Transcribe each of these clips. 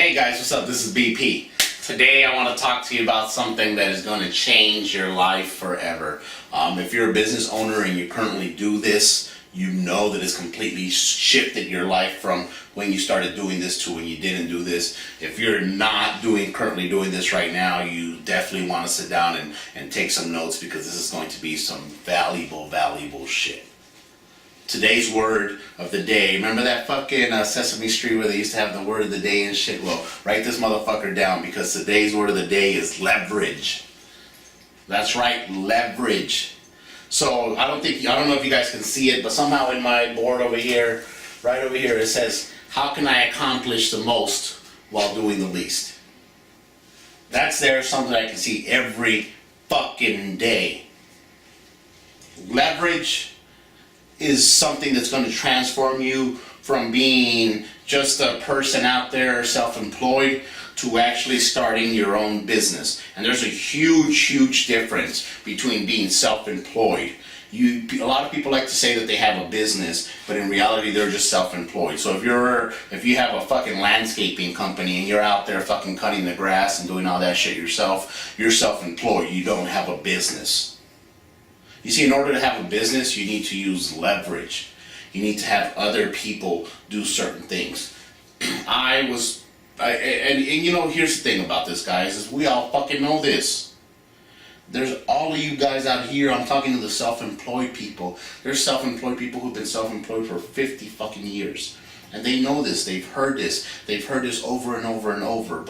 Hey guys, what's up? This is BP. Today I want to talk to you about something that is going to change your life forever. If you're a business owner and you currently do this, you know that it's completely shifted your life from when you started doing this to when you didn't do this. If you're not currently doing this right now, you definitely want to sit down and take some notes, because this is going to be some valuable shit. Today's word of the day. Remember that fucking Sesame Street where they used to have the word of the day and shit? Well, write this motherfucker down, because today's word of the day is leverage. That's right, leverage. So I don't know if you guys can see it, but somehow in my board over here, right over here, it says, how can I accomplish the most while doing the least? That's there, something I can see every fucking day. Leverage is something that's going to transform you from being just a person out there self-employed to actually starting your own business. And there's a huge difference between being self-employed. A lot of people like to say that they have a business, but in reality they're just self-employed. So if you have a fucking landscaping company and you're out there fucking cutting the grass and doing all that shit yourself, you're self-employed. You don't have a business. You see, in order to have a business, you need to use leverage. You need to have other people do certain things. And you know, here's the thing about this, guys, is we all fucking know this. There's all of you guys out here, I'm talking to the self-employed people. There's self-employed people who've been self-employed for 50 fucking years. And they know this, they've heard this. They've heard this over and over and over.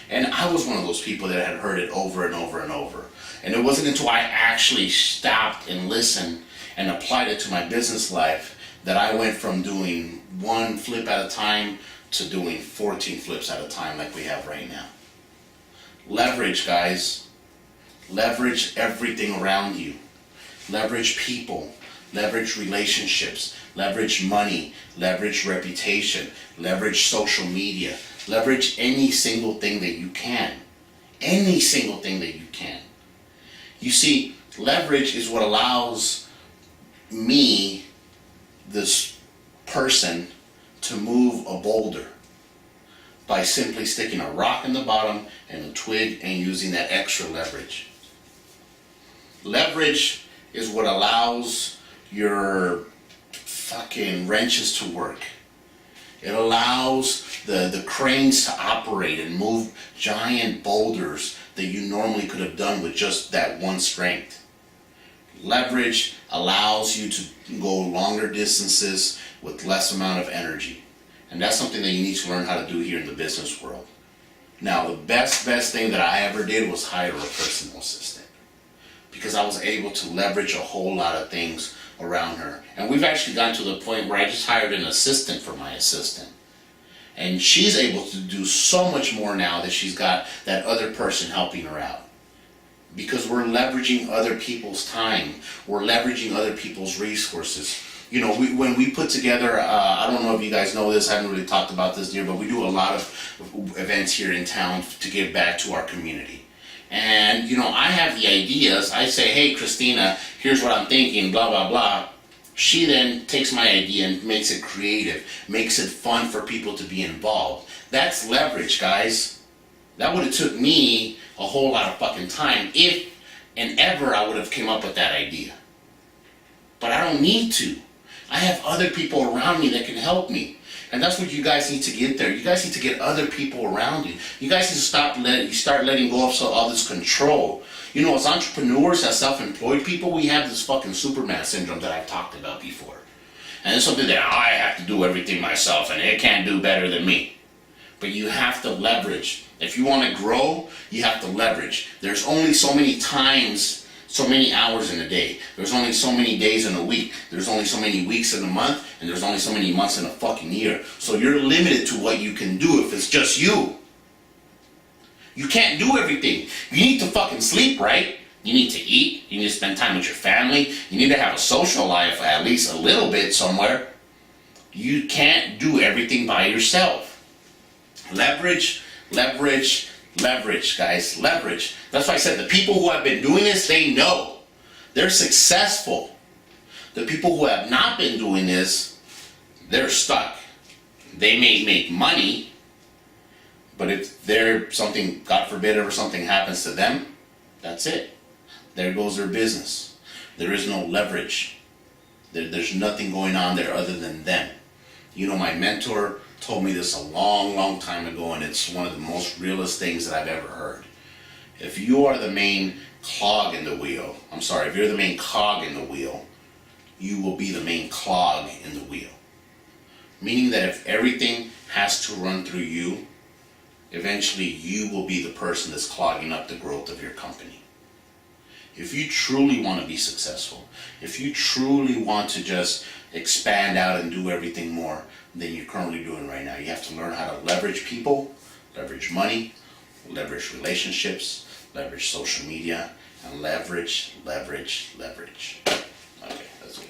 And I was one of those people that had heard it over and over and over. And it wasn't until I actually stopped and listened and applied it to my business life that I went from doing one flip at a time to doing 14 flips at a time like we have right now. Leverage, guys. Leverage everything around you. Leverage people. Leverage relationships. Leverage money. Leverage reputation. Leverage social media. Leverage any single thing that you can. Any single thing that you can. You see, leverage is what allows me, this person, to move a boulder by simply sticking a rock in the bottom and a twig and using that extra leverage. Leverage is what allows your fucking wrenches to work. It allows the cranes to operate and move giant boulders that you normally could have done with just that one strength. Leverage allows you to go longer distances with less amount of energy. And that's something that you need to learn how to do here in the business world. Now, the best thing that I ever did was hire a personal assistant, because I was able to leverage a whole lot of things around her. And we've actually gotten to the point where I just hired an assistant for my assistant. And she's able to do so much more now that she's got that other person helping her out. Because we're leveraging other people's time. We're leveraging other people's resources. You know, when we put together, I don't know if you guys know this, I haven't really talked about this here, but we do a lot of events here in town to give back to our community. And, you know, I have the ideas. I say, hey, Christina, here's what I'm thinking, blah, blah, blah. She then takes my idea and makes it creative, makes it fun for people to be involved. That's leverage, guys. That would have took me a whole lot of fucking time if and ever I would have came up with that idea. But I don't need to. I have other people around me that can help me. And that's what you guys need to get there. You guys need to get other people around you. You guys need to start letting go of all this control. You know, as entrepreneurs, as self-employed people, we have this fucking Superman syndrome that I've talked about before. And it's something that I have to do everything myself and it can't do better than me. But you have to leverage. If you want to grow, you have to leverage. There's only so many times, so many hours in a day. There's only so many days in a week. There's only so many weeks in a month, and there's only so many months in a fucking year. So you're limited to what you can do if it's just you. You can't do everything. You need to fucking sleep, right? You need to eat. You need to spend time with your family. You need to have a social life, at least a little bit somewhere. You can't do everything by yourself. Leverage, leverage, leverage, guys. Leverage. That's why I said the people who have been doing this, they know. They're successful. The people who have not been doing this, they're stuck. They may make money, But if they're something, God forbid, ever something happens to them, that's it. There goes their business. There is no leverage. There's nothing going on there other than them. You know, my mentor told me this a long, long time ago, and it's one of the most realest things that I've ever heard. If you are the main clog in the wheel, if you're the main cog in the wheel, you will be the main clog in the wheel. Meaning that if everything has to run through you, eventually you will be the person that's clogging up the growth of your company. If you truly want to be successful, if you truly want to just expand out and do everything more than you're currently doing right now, you have to learn how to leverage people, leverage money, leverage relationships, leverage social media, and leverage. Okay, that's good.